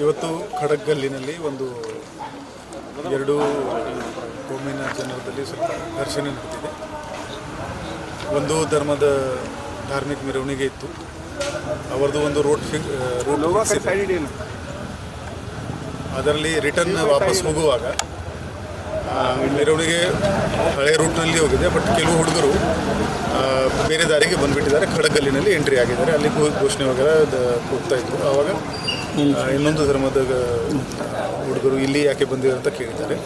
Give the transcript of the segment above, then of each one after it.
ಇವತ್ತು ಖಡಕ್ಗಲ್ಲಿನಲ್ಲಿ ಒಂದು ಎರಡು ಕೋಮಿನ ಜನರದಲ್ಲಿ ಸ್ವಲ್ಪ ಘರ್ಷಣೆ ನಡೆದಿದೆ. ಒಂದು ಧರ್ಮದ ಧಾರ್ಮಿಕ ಮೆರವಣಿಗೆ ಇತ್ತು. ಅವರದು ಒಂದು ರೂಟ್ ಅದರಲ್ಲಿ ರಿಟರ್ನ್ ವಾಪಸ್ ಹೋಗುವಾಗ ಮೆರವಣಿಗೆ ಹಳೆ ರೂಟ್ನಲ್ಲಿ ಹೋಗಿದೆ. ಬಟ್ ಕೆಲವು ಹುಡುಗರು ಬೇರೆ ದಾರಿಗೆ ಬಂದುಬಿಟ್ಟಿದ್ದಾರೆ. ಖಡಕ್ಗಲ್ಲಿನಲ್ಲಿ ಎಂಟ್ರಿ ಆಗಿದ್ದಾರೆ. ಅಲ್ಲಿ ಘೋಷಣೆ ವಗೇರೆ ಕೂಗ್ತಾ ಇದ್ರು. ಆವಾಗ ಇನ್ನೊಂದು ಧರ್ಮದ ಹುಡುಗರು ಇಲ್ಲಿ ಯಾಕೆ ಬಂದಿದ್ದಾರೆ ಅಂತ ಕೇಳಿದ್ದಾರೆ.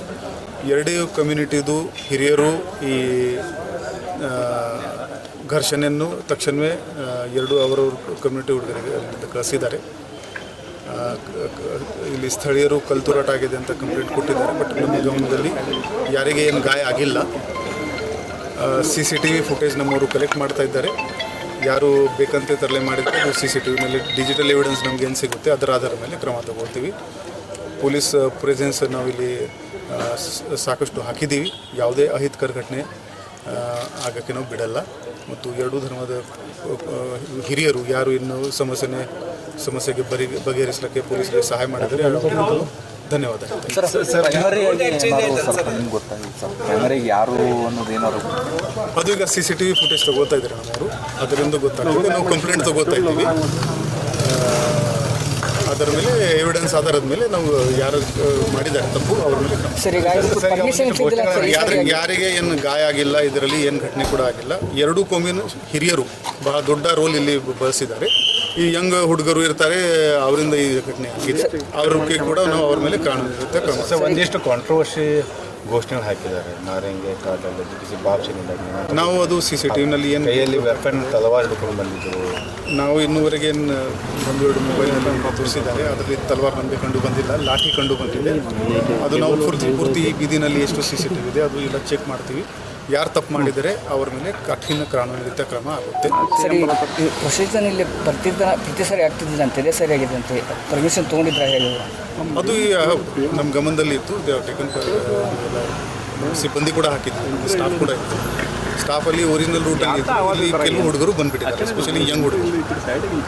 ಎರಡೂ ಕಮ್ಯುನಿಟಿದು ಹಿರಿಯರು ಈ ಘರ್ಷಣೆಯನ್ನು ತಕ್ಷಣವೇ ಎರಡು ಅವರವ್ರ ಕಮ್ಯುನಿಟಿ ಹುಡುಗರಿಗೆ ಅಲ್ಲಿಂದ ಕಳಿಸಿದ್ದಾರೆ. ಇಲ್ಲಿ ಸ್ಥಳೀಯರು ಕಲ್ತುರಾಟ ಆಗಿದೆ ಅಂತ ಕಂಪ್ಲೇಂಟ್ ಕೊಟ್ಟಿದ್ದಾರೆ. ಬಟ್ ನಮ್ಮ ಗಮನದಲ್ಲಿ ಯಾರಿಗೆ ಏನು ಗಾಯ ಆಗಿಲ್ಲ. CCTV ಫುಟೇಜ್ ನಮ್ಮವರು ಕಲೆಕ್ಟ್ ಮಾಡ್ತಾ ಇದ್ದಾರೆ. ಯಾರು ಬೇಕಂತೆ ತರಲೆ ಮಾಡಿದರೆ ಅದು CCTVನಲ್ಲಿ ಡಿಜಿಟಲ್ ಎವಿಡೆನ್ಸ್ ನಮ್ಗೆ ಏನು ಸಿಗುತ್ತೆ ಅದರ ಆಧಾರದ ಮೇಲೆ ಕ್ರಮ ತಗೊಳ್ತೀವಿ. ಪೊಲೀಸ್ ಪ್ರೆಸೆನ್ಸ್ ನಾವಿಲ್ಲಿ ಸಾಕಷ್ಟು ಹಾಕಿದ್ದೀವಿ. ಯಾವುದೇ ಅಹಿತಕರ ಘಟನೆ ಆಗೋಕ್ಕೆ ನಾವು ಬಿಡಲ್ಲ. ಮತ್ತು ಎರಡೂ ಧರ್ಮದ ಹಿರಿಯರು ಯಾರು ಇನ್ನು ಸಮಸ್ಯೆಗೆ ಬಗೆಹರಿಸಲಿಕ್ಕೆ ಪೊಲೀಸರಿಗೆ ಸಹಾಯ ಮಾಡಿದರೆ ಧನ್ಯವಾದ. ಅದು ಈಗ CCTV ಫುಟೇಜ್ ತಗೋತಾ ಇದ್ದಾರೆ ನಮ್ಮವರು. ಅದರಿಂದ ಗೊತ್ತಾಗ್ತದೆ. ನಾವು ಕಂಪ್ಲೇಂಟ್ ತಗೋತಾ ಇದ್ದೀವಿ. ಅದರ ಮೇಲೆ ಎವಿಡೆನ್ಸ್ ಆಧಾರದ ಮೇಲೆ ನಾವು ಯಾರು ಮಾಡಿದ್ದಾರೆ ತಪ್ಪು ಅವ್ರ ಮೇಲೆ ಯಾರಿಗೆ ಏನು ಗಾಯ ಆಗಿಲ್ಲ. ಇದರಲ್ಲಿ ಏನು ಘಟನೆ ಕೂಡ ಆಗಿಲ್ಲ. ಎರಡೂ ಕೋಮಿನ ಹಿರಿಯರು ಬಹಳ ದೊಡ್ಡ ರೋಲ್ ಇಲ್ಲಿ ಬಳಸಿದ್ದಾರೆ. ಈ ಯಂಗ್ ಹುಡುಗರು ಇರ್ತಾರೆ, ಅವರಿಂದ ಈ ಘಟನೆ ಆಗಿದೆ. ಅವ್ರಿಗೆ ಕೂಡ ನಾವು ಅವ್ರ ಮೇಲೆ ಕಾನೂನಿರುತ್ತೆ ಕ್ರಮ. ಒಂದಿಷ್ಟು ಕಾಂಟ್ರವರ್ಸಿ ಘೋಷಣೆಗಳು ಹಾಕಿದ್ದಾರೆ. ನಾರಂಗೆ ನಾವು ಅದು CCTVನಲ್ಲಿ ಏನು ಕೈಯಲ್ಲಿ ವೆಪನ್ ತಲವಾರು ಹಿಡ್ಕೊಂಡು ಬಂದಿದ್ದರು. ನಾವು ಇನ್ನೂವರೆಗೆ ಏನು ಒಂದೆರಡು ಮೊಬೈಲೆಲ್ಲ ತೋರಿಸಿದ್ದಾರೆ. ಅದರಲ್ಲಿ ತಲವಾರು ನಮಗೆ ಕಂಡು ಬಂದಿಲ್ಲ. ಲಾಠಿ ಕಂಡು ಬಂದಿದೆ. ಅದು ನಾವು ಪೂರ್ತಿ ಈ ಬೀದಿನಲ್ಲಿ ಎಷ್ಟು CCTV ಇದೆ ಅದು ಎಲ್ಲ ಚೆಕ್ ಮಾಡ್ತೀವಿ. ಯಾರು ತಪ್ಪು ಮಾಡಿದರೆ ಅವ್ರ ಮೇಲೆ ಕಠಿಣ ಕಾನೂನಿತ ಕ್ರಮ ಆಗುತ್ತೆ. ಸರಿ, ಪ್ರೊಸೀಜರ್ ಇಲ್ಲಿ ಪ್ರತಿ ಸಾರಿ ಆಗ್ತಿದ್ದಿಲ್ಲ ಅಂತ ಇದೇ ಸರಿ ಆಗಿದೆ ಅಂತ ಪರ್ಮಿಷನ್ ತೊಗೊಂಡಿದ್ರೆ ಹೇಳಿದ್ರು. ಅದು ನಮ್ಮ ಗಮನದಲ್ಲಿ ಇತ್ತು. ಟೇಕನ್ ಸಿಬ್ಬಂದಿ ಕೂಡ ಹಾಕಿದ್ವಿ. ಸ್ಟಾಫ್ ಕೂಡ ಇತ್ತು. ಸ್ಟಾಫಲ್ಲಿ ಒರಿಜಿನಲ್ ರೂಟಲ್ಲಿ ಇತ್ತು. ಇಲ್ಲಿ ಕೆಲವು ಹುಡುಗರು ಬಂದುಬಿಟ್ಟಿದ್ದಾರೆ, ಎಸ್ಪೆಷಲಿ ಯಂಗ್ ಹುಡುಗರು.